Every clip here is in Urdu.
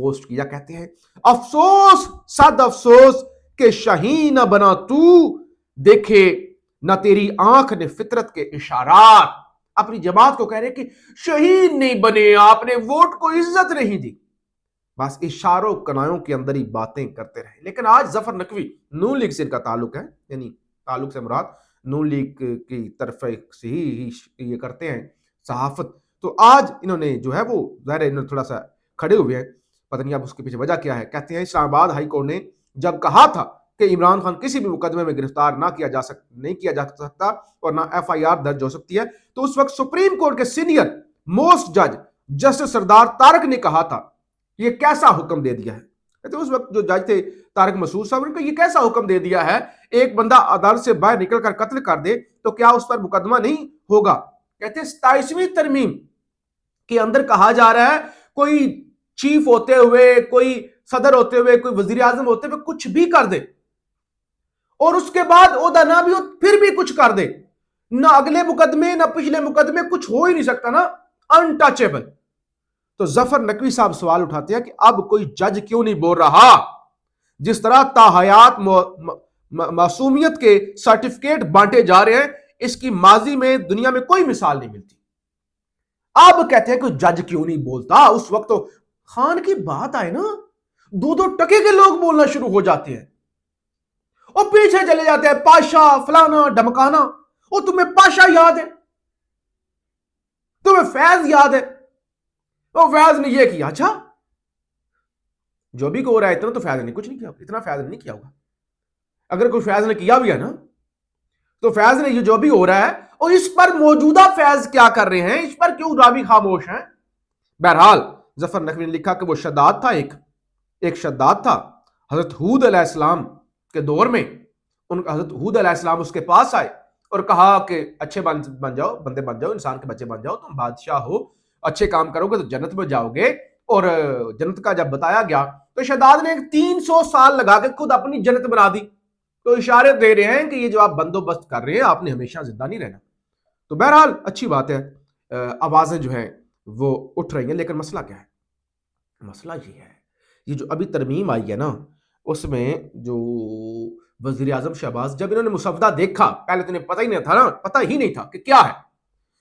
پوسٹ کیا. کہتے ہیں افسوس صد افسوس کہ شاہین نہ بنا تو، دیکھے نہ تیری آنکھ نے فطرت کے اشارات. اپنی جماعت کو کہہ رہے کہ شہین نہیں بنے آپ نے، ووٹ کو عزت نہیں دی، بس اشاروں کنایوں کے اندر ہی باتیں کرتے رہے. لیکن آج ظفر نقوی نون لیگ سے ان کا تعلق ہے، یعنی تعلق سے مراد نون لیگ کی طرف سے ہی یہ کرتے ہیں صحافت. تو آج انہوں نے جو ہے وہ ظاہر انہوں نے تھوڑا سا کھڑے ہوئے ہیں، پتہ نہیں اب اس کے پیچھے وجہ کیا ہے. کہتے ہیں اسلام آباد ہائی کورٹ نے جب کہا تھا کہ عمران خان کسی بھی مقدمے میں گرفتار نہیں کیا جا سکتا اور نہ ایف آئی آر درج ہو سکتی ہے، تو اس وقت سپریم کورٹ کے سینئر موسٹ جج جسٹس سردار طارق نے کہا تھا یہ کیسا حکم دے دیا ہے. کہتے ہیں اس وقت جو جج تھے طارق مسعود صاحب نے کہا یہ کیسا حکم دے دیا ہے، ایک بندہ عدالت سے باہر نکل کر قتل کر دے تو کیا اس پر مقدمہ نہیں ہوگا. کہتے ہیں 27ویں ترمیم کے اندر کہا جا رہا ہے کوئی چیف ہوتے ہوئے، کوئی صدر ہوتے ہوئے، کوئی وزیر اعظم ہوتے ہوئے کچھ بھی کر دے اور اس کے بعد عہدہ نہ بھی ہو پھر بھی کچھ کر دے، نہ اگلے مقدمے نہ پچھلے مقدمے، کچھ ہو ہی نہیں سکتا نا، انٹچیبل. تو ظفر نقوی صاحب سوال اٹھاتے ہیں کہ اب کوئی جج کیوں نہیں بول رہا، جس طرح تاحیات معصومیت کے سرٹیفکیٹ بانٹے جا رہے ہیں، اس کی ماضی میں دنیا میں کوئی مثال نہیں ملتی. اب کہتے ہیں کہ جج کیوں نہیں بولتا. اس وقت تو خان کی بات آئے نا، دو ٹکے کے لوگ بولنا شروع ہو جاتے ہیں اور پیچھے چلے جاتے ہیں پاشا فلانا ڈمکانا. اور تمہیں پاشا یاد ہے، تمہیں فیض یاد ہے، وہ فیض نے یہ کیا. اچھا جو بھی ہو رہا ہے اتنا تو فیض نے کچھ نہیں کیا، اتنا فیض نے نہیں کیا ہوگا. اگر کوئی فیض نے کیا بھی ہے نا تو فیض نے یہ جو بھی ہو رہا ہے اور اس پر موجودہ فیض کیا کر رہے ہیں، اس پر کیوں راوی خاموش ہیں. بہرحال ظفر نقوی نے لکھا کہ وہ شداد تھا، ایک شداد تھا. حضرت ہود علیہ السلام کے دور میں حضرت ہود علیہ السلام اس کے پاس آئے اور کہا کہ اچھے بن جاؤ، بندے بن جاؤ، انسان کے بچے بن جاؤ، تم بادشاہ ہو، اچھے کام کرو گے تو جنت میں جاؤ گے. اور جنت کا جب بتایا گیا تو شداد نے 300 سال لگا کے خود اپنی جنت بنا دی. تو اشارے دے رہے ہیں کہ یہ جو آپ بندوبست کر رہے ہیں آپ نے ہمیشہ زندہ نہیں رہنا. تو بہرحال اچھی بات ہے، آوازیں جو ہیں وہ اٹھ رہی ہیں. لیکن مسئلہ کیا ہے؟ مسئلہ یہ ہے یہ جو ابھی ترمیم آئی ہے نا، اس میں جو وزیر اعظم شہباز جب انہوں نے مسودہ دیکھا، پہلے تو انہیں پتہ ہی نہیں تھا کہ کیا ہے،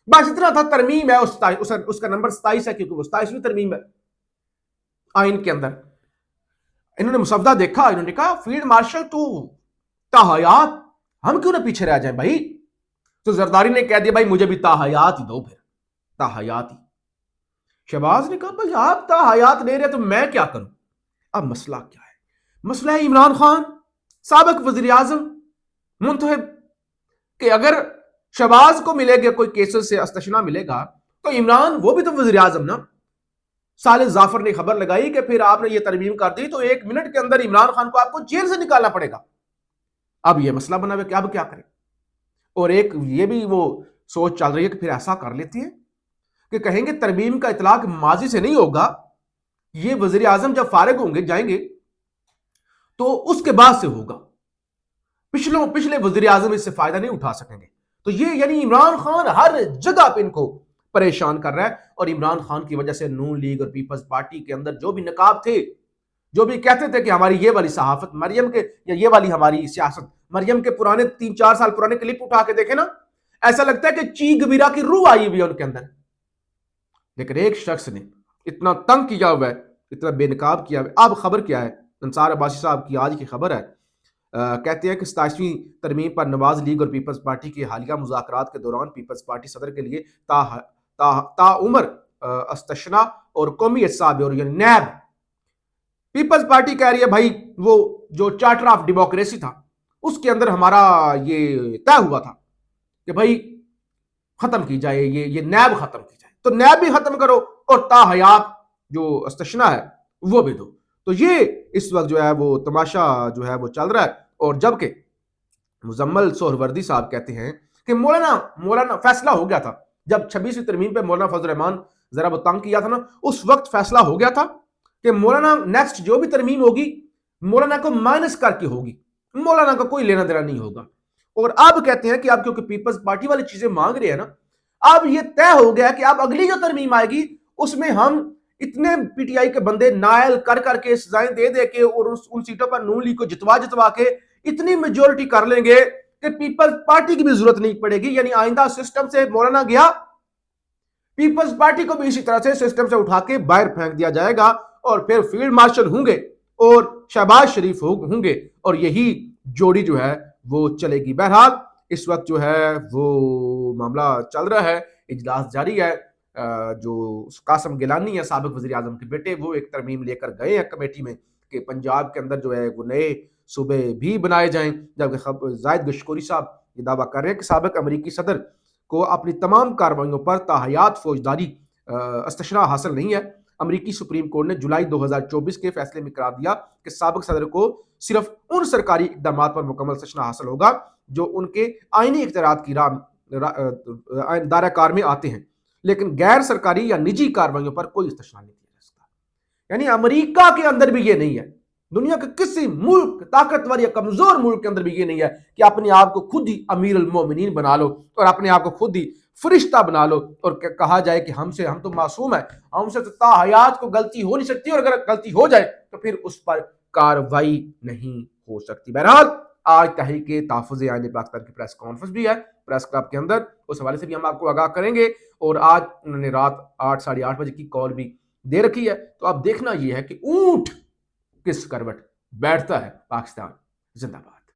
بس اتنا تھا ترمیم ہے، اس کا نمبر 27 ہے کیونکہ وہ 27ویں ترمیم ہے آئین کے اندر. انہوں نے مسودہ دیکھا، انہوں نے کہا فیلڈ مارشل تو تاحیات، ہم کیوں نہ پیچھے رہ جائیں بھائی. تو زرداری نے کہہ دیا بھائی مجھے بھی تاحیات ہی دو، پھر تاحیات ہی. شہباز نے کہا بھائی آپ تاحیات لے رہے تو میں کیا کروں. اب مسئلہ کیا ہے؟ مسئلہ ہے عمران خان سابق وزیر اعظم منتخب، کہ اگر شہباز کو ملے گا کوئی کیسز سے استثنا ملے گا تو عمران وہ بھی تو وزیر اعظم نا. صالح ظافر نے خبر لگائی کہ پھر آپ نے یہ ترمیم کر دی تو 1 منٹ کے اندر عمران خان کو آپ کو جیل سے نکالنا پڑے گا. اب یہ مسئلہ بنا ہوا کہ اب کیا کریں. اور ایک یہ بھی وہ سوچ چل رہی ہے کہ پھر ایسا کر لیتے ہیں کہ کہیں گے ترمیم کا اطلاق ماضی سے نہیں ہوگا، یہ وزیر اعظم جب فارغ ہوں گے جائیں گے تو اس کے بعد سے ہوگا، پچھلے وزیر اعظم اس سے فائدہ نہیں اٹھا سکیں گے. تو یہ یعنی عمران خان ہر جگہ پہ ان کو پریشان کر رہا ہے. اور عمران خان کی وجہ سے نون لیگ اور پیپلز پارٹی کے اندر جو بھی نقاب تھے، جو بھی کہتے تھے کہ ہماری یہ والی صحافت مریم کے یا یہ والی ہماری سیاست، مریم کے پرانے 3-4 سال پرانے کلپ اٹھا کے دیکھیں نا، ایسا لگتا ہے کہ چی گبیرہ کی روح آئی ہوئی ہے ان کے اندر. لیکن ایک شخص نے اتنا تنگ کیا ہوا ہے، اتنا بے نقاب کیا ہوا ہے. اب خبر کیا ہے؟ انصار عباسی صاحب کی آج کی خبر ہے، کہتے ہیں کہ 27ویں ترمیم پر نواز لیگ اور پیپلز پارٹی کے حالیہ مذاکرات کے دوران پیپلز پارٹی صدر کے لیے تا عمر استثنا اور قومی احتساب اور یعنی نیب. پیپلز پارٹی کہہ رہی ہے بھائی وہ جو چارٹر آف ڈیموکریسی تھا اس کے اندر ہمارا یہ طے ہوا تھا کہ بھائی ختم کی جائے، یہ نیب ختم کی جائے، تو نیب بھی ختم کرو اور تاحیات جو استثنا ہے وہ بھی دو. تو یہ اس وقت جو ہے وہ تماشا جو ہے وہ چل رہا ہے. اور جبکہ مزمل سہروردی صاحب کہتے ہیں کہ مولانا فیصلہ ہو گیا تھا جب 26ویں ترمیم پہ مولانا فضل الرحمان ذرا وہ تنگ کیا تھا نا، اس وقت فیصلہ ہو گیا تھا کہ مولانا نیکسٹ جو بھی ترمیم ہوگی مولانا کو مائنس کر کے ہوگی، مولانا کا کوئی لینا دینا نہیں ہوگا. اور اب کہتے ہیں کہ اب کیونکہ پیپلز پارٹی والی چیزیں مانگ رہے ہیں نا، اب یہ طے ہو گیا کہ اب اگلی جو ترمیم آئے گی اس میں ہم اتنے پی ٹی آئی کے بندے نائل کر کر کے سزائیں دے دے کے اور ان سیٹوں پر نون لیگ کو جتوا کے اتنی میجورٹی کر لیں گے کہ پیپلز پارٹی کی بھی ضرورت نہیں پڑے گی. یعنی آئندہ سسٹم سے مولانا گیا, پیپلز پارٹی کو بھی اسی طرح سے سسٹم سے اٹھا کے باہر پھینک دیا جائے گا, اور پھر فیلڈ مارشل ہوں گے اور شہباز شریف ہوں گے, اور یہی جوڑی جو ہے وہ چلے گی. بہرحال اس وقت جو ہے وہ معاملہ چل رہا ہے, اجلاس جاری ہے. جو قاسم گیلانی ہے سابق وزیر اعظم کے بیٹے, وہ ایک ترمیم لے کر گئے ہیں کمیٹی میں کہ پنجاب کے اندر جو ہے وہ نئے صوبے بھی بنائے جائیں, جبکہ زاہد گشکوری صاحب یہ دعویٰ کر رہے ہیں کہ سابق امریکی صدر کو اپنی تمام کارروائیوں پر تاحیات فوجداری استشراء حاصل نہیں ہے. امریکی سپریم کورٹ نے جولائی 2024 کے فیصلے میں قرار دیا کہ سابق صدر کو صرف ان سرکاری اقدامات پر مکمل استشراء حاصل ہوگا جو ان کے آئینی اختیارات کی دائرہ کار میں آتے ہیں, لیکن غیر سرکاری یا نجی کارروائیوں پر کوئی استثنا نہیں کیا جا سکتا. یعنی امریکہ کے اندر بھی یہ نہیں ہے, دنیا کے کسی ملک طاقتور یا کمزور ملک کے اندر بھی یہ نہیں ہے کہ اپنے آپ کو خود ہی امیر المومنین بنا لو اور اپنے آپ کو خود ہی فرشتہ بنا لو اور کہا جائے کہ ہم تو معصوم ہیں, ہم سے تو تا حیات کو غلطی ہو نہیں سکتی, اور اگر غلطی ہو جائے تو پھر اس پر کاروائی نہیں ہو سکتی. بہرحال آج تحریک تحفظ آئین پاکستان کی پریس کانفرنس بھی ہے پریس کلب کے اندر, اس حوالے سے بھی ہم آپ کو آگاہ کریں گے. اور آج انہوں نے رات 8 ساڑھے 8 بجے کی کال بھی دے رکھی ہے. تو اب دیکھنا یہ ہے کہ اونٹ کس کروٹ بیٹھتا ہے. پاکستان زندہ باد.